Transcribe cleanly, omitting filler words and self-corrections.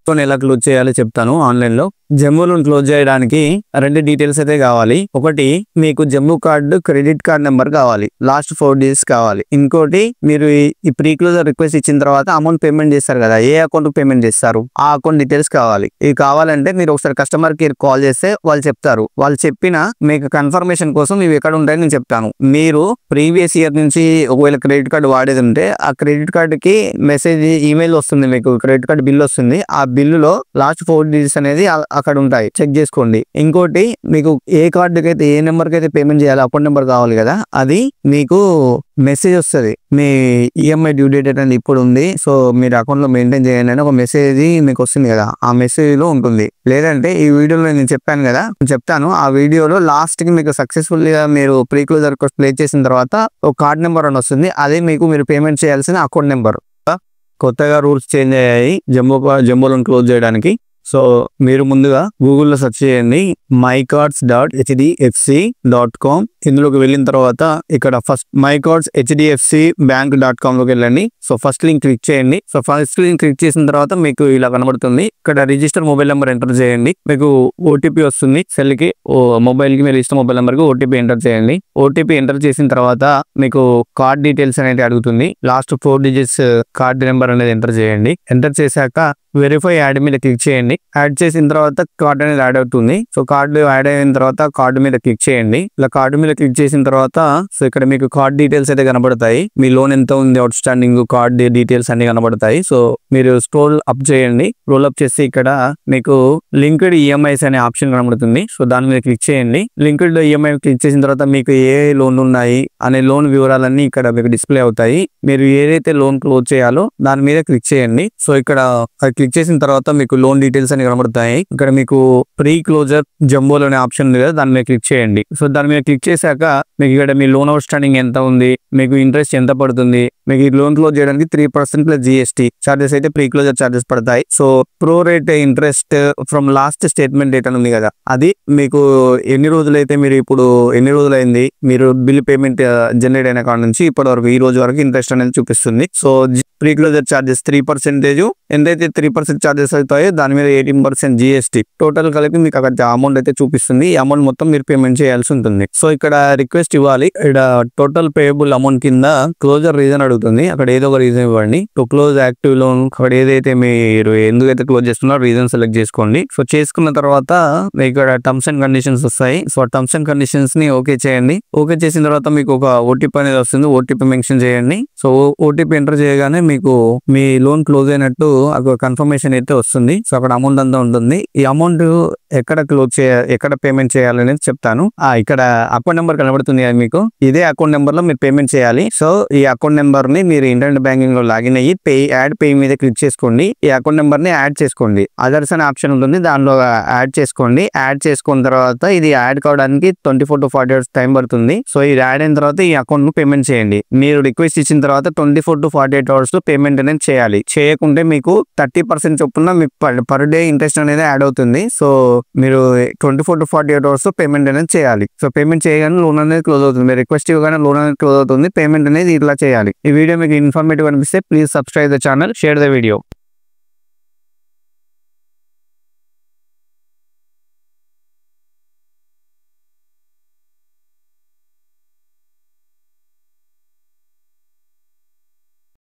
Loan ఎలా close చేయాలో చెప్తాను. ఆన్లైన్ లో జమ్ము లోన్ క్లోజ్ చేయడానికి 2 డీటెయిల్స్ అయితే కావాలి. ఒకటి మీకు Jammu card credit card number కావాలి, లాస్ట్ 4 digits కావాలి. ఇంకోటి మీరు ఈ ప్రీ క్లోజర్ రిక్వెస్ట్ ఇచ్చిన తర్వాత అమౌంట్ పేమెంట్ చేస్తారు కదా, ఏ అకౌంట్ పేమెంట్ చేస్తారు ఆ అకౌంట్ డీటెయిల్స్ కావాలి. ఇవి కావాలంటే మీరు ఒకసారి కస్టమర్ కేర్ కాల్ చేస్తే వాళ్ళు చెప్తారు. వాళ్ళు చెప్పిన మీకు కన్ఫర్మేషన్ కోసం ఇవి ఎక్కడ ఉంటాయని నేను చెప్తాను. మీరు ప్రీవియస్ ఇయర్ నుంచి ఒకవేళ క్రెడిట్ కార్డు వాడేది ఉంటే ఆ క్రెడిట్ కార్డు కి మెసేజ్ ఈమెయిల్ వస్తుంది, మీకు క్రెడిట్ కార్డు బిల్ వస్తుంది. ఆ బిల్లులో లాస్ట్ 4 digits అనేది అక్కడ ఉంటాయి, చెక్ చేసుకోండి. ఇంకోటి మీకు ఏ కార్డుకి అయితే ఏ నెంబర్కి అయితే పేమెంట్ చేయాలి అకౌంట్ నెంబర్ కావాలి కదా, అది మీకు మెసేజ్ వస్తుంది. మీ ఈఎంఐ డ్యూ డేట్ అనేది ఇప్పుడు ఉంది, సో మీరు అకౌంట్ లో మెయింటైన్ చేయండి అని ఒక మెసేజ్ మీకు వస్తుంది కదా, ఆ మెసేజ్ లో ఉంటుంది. లేదంటే ఈ వీడియోలో నేను చెప్పాను కదా, చెప్తాను ఆ వీడియోలో లాస్ట్ కి మీకు సక్సెస్ఫుల్ గా మీరు ప్రీ క్లోజర్ రిక్వెస్ట్ ప్లే చేసిన తర్వాత ఒక కార్డ్ నెంబర్ అని వస్తుంది, అదే మీకు మీరు పేమెంట్ చేయాల్సిన అకౌంట్ నెంబర్. కొత్తగా రూల్స్ చేంజ్ అయ్యాయి జమ్మూ లోన్ క్లోజ్ చేయడానికి. సో మీరు ముందుగా గూగుల్లో సెర్చ్ చేయండి mycards.hdfc.com. ఇందులోకి వెళ్ళిన తర్వాత ఇక్కడ ఫస్ట్ mycards.hdfcbank.com లోకి వెళ్ళండి. సో ఫస్ట్ లింక్ క్లిక్ చేయండి. సో ఫస్ట్ లింక్ క్లిక్ చేసిన తర్వాత మీకు ఇలా కనబడుతుంది. ఇక్కడ రిజిస్టర్ మొబైల్ నెంబర్ ఎంటర్ చేయండి. మీకు ఓటీపీ వస్తుంది. సెల్ కి మొబైల్ కి మీరు ఇష్టం మొబైల్ నెంబర్ కి ఓటీపీ ఎంటర్ చేయండి. ఓటీపీ ఎంటర్ చేసిన తర్వాత మీకు కార్డ్ డీటెయిల్స్ అనేది అడుగుతుంది. లాస్ట్ 4 digits కార్డ్ నెంబర్ అనేది ఎంటర్ చేయండి. ఎంటర్ చేశాక వెరిఫై యాడ్ మీద క్లిక్ చేయండి. యాడ్ చేసిన తర్వాత కార్డ్ అనేది యాడ్ అవుతుంది. సో కార్డు యాడ్ అయిన తర్వాత కార్డు మీద క్లిక్ చేయండి. ఇలా కార్డు మీద క్లిక్ చేసిన తర్వాత సో ఇక్కడ మీకు కార్డ్ డీటెయిల్స్ అయితే కనబడతాయి. మీ లోన్ ఎంత ఉంది, అవుట్ స్టాండింగ్, కార్డ్ డీటెయిల్స్ అన్ని కనబడతాయి. సో మీరు స్క్రోల్ అప్ చేయండి. స్క్రోల్ అప్ చేసి ఇక్కడ మీకు లింక్డ్ ఈఎంఐస్ అనే ఆప్షన్ కనబడుతుంది. సో దాని మీద క్లిక్ చేయండి. లింక్డ్ ఈఎంఐ క్లిక్ చేసిన తర్వాత మీకు ఏ లోన్ ఉన్నాయి అనే లోన్ వివరాలన్నీ ఇక్కడ మీకు డిస్ప్లే అవుతాయి. మీరు ఏదైతే లోన్ క్లోజ్ చేయాలో దాని మీద క్లిక్ చేయండి. సో ఇక్కడ క్లిక్ చేసిన తర్వాత మీకు లోన్ డీటెయిల్స్ అని కనబడతాయి. ఇక్కడ మీకు ప్రీ క్లోజర్ జంబో అనే ఆప్షన్ ఉంది కదా, దాని మీద క్లిక్ చేయండి. సో దాని మీద క్లిక్ చేశాక మీకు ఇక్కడ మీ లోన్ అవుట్ స్టాండింగ్ ఎంత ఉంది, మీకు ఇంట్రెస్ట్ ఎంత పడుతుంది, మీకు ఈ లోన్ క్లోజ్ చేయడానికి 3% ప్లస్ జిఎస్టీ చార్జెస్ అయితే ప్రీ క్లోజర్ చార్జెస్ పడతాయి. So pro rate interest from last statement date అని ఉంది కదా, అది మీకు ఎన్ని రోజులైతే మీరు ఇప్పుడు ఎన్ని రోజులైంది మీరు బిల్ పేమెంట్ జనరేట్ అయిన కాడ నుంచి ఇప్పటి వరకు ఈ రోజు వరకు ఇంట్రెస్ట్ అనేది చూపిస్తుంది. సో ప్రీ క్లోజర్ చార్జెస్ 3%, ఎంతైతే 3% చార్జెస్ అవుతాయో దాని మీద 18% జిఎస్టీ టోటల్ కలిపి మీకు అక్కడ అమౌంట్ అయితే చూపిస్తుంది. ఈ అమౌంట్ మొత్తం మీరు పేమెంట్ చేయాల్సి ఉంటుంది. సో ఇక్కడ రిక్వెస్ట్ ఇవ్వాలి. ఇక్కడ టోటల్ పేయబుల్ అమౌంట్ కింద క్లోజర్ రీజన్ అడుగుతుంది. అక్కడ ఏదో ఒక రీజన్ ఇవ్వండి. టు క్లోజ్ యాక్టివ్ లోన్ అక్కడ ఏదైతే మీరు ఎందుకైతే క్లోజ్ చేస్తున్నారో రీజన్ సెలెక్ట్ చేసుకోండి. సో చేసుకున్న తర్వాత ఇక్కడ టర్మ్స్ అండ్ కండిషన్స్ వస్తాయి. సో టర్మ్స్ అండ్ కండిషన్స్ ని ఓకే చేయండి. ఓకే చేసిన తర్వాత మీకు ఒక ఓటీపీ అనేది వస్తుంది. ఓటీపీ మెన్షన్ చేయండి. సో ఓటీపీ ఎంటర్ చేయగానే మీకు మీ లోన్ క్లోజ్ అయినట్టు అక్కడ కన్ఫర్మేషన్ అయితే వస్తుంది. సో అక్కడ అమౌంట్ అంతా ఉంటుంది. ఈ అమౌంట్ ఎక్కడ క్లోజ్ చేయాలి, ఎక్కడ పేమెంట్ చేయాలనేది చెప్తాను. ఇక్కడ అకౌంట్ నెంబర్ కనబడుతుంది కదా మీకు, ఇదే అకౌంట్ నెంబర్ లో మీరు పేమెంట్ చేయాలి. సో ఈ అకౌంట్ నెంబర్ ని మీరు ఇంటర్నెట్ బ్యాంకింగ్ లో లాగిన్ అయ్యి యాడ్ పే మీద క్లిక్ చేసుకోండి. ఈ అకౌంట్ నెంబర్ ని యాడ్ చేసుకోండి. అదర్స్ అనే ఆప్షన్ ఉంటుంది, దానిలో యాడ్ చేసుకోండి. యాడ్ చేసుకున్న తర్వాత ఇది యాడ్ కావడానికి 24 to 40 hours టైం పడుతుంది. సో ఇది యాడ్ అయిన తర్వాత ఈ అకౌంట్ ను పేమెంట్ చేయండి. మీరు రిక్వెస్ట్ ఇచ్చిన తర్వాత 24 to 48 hours లో పేమెంట్ అనేది చేయాలి. చేయకుంటే మీకు 30% చొప్పున మీకు పర్ డే ఇంట్రెస్ట్ అనేది యాడ్ అవుతుంది. సో మీరు 24 to 48 hours లో పేమెంట్ అనేది చేయాలి. సో పేమెంట్ చేయగానే లోన్ అనేది క్లోజ్ అవుతుంది. మీరు రిక్వెస్ట్ ఇవ్వగానే లోన్ అనేది క్లోజ్ అవుతుంది. పేమెంట్ అనేది ఇట్లా చేయాలి. ఈ వీడియో మీకు ఇన్ఫర్మేటివ్ అనిపిస్తే please subscribe the channel, share the video.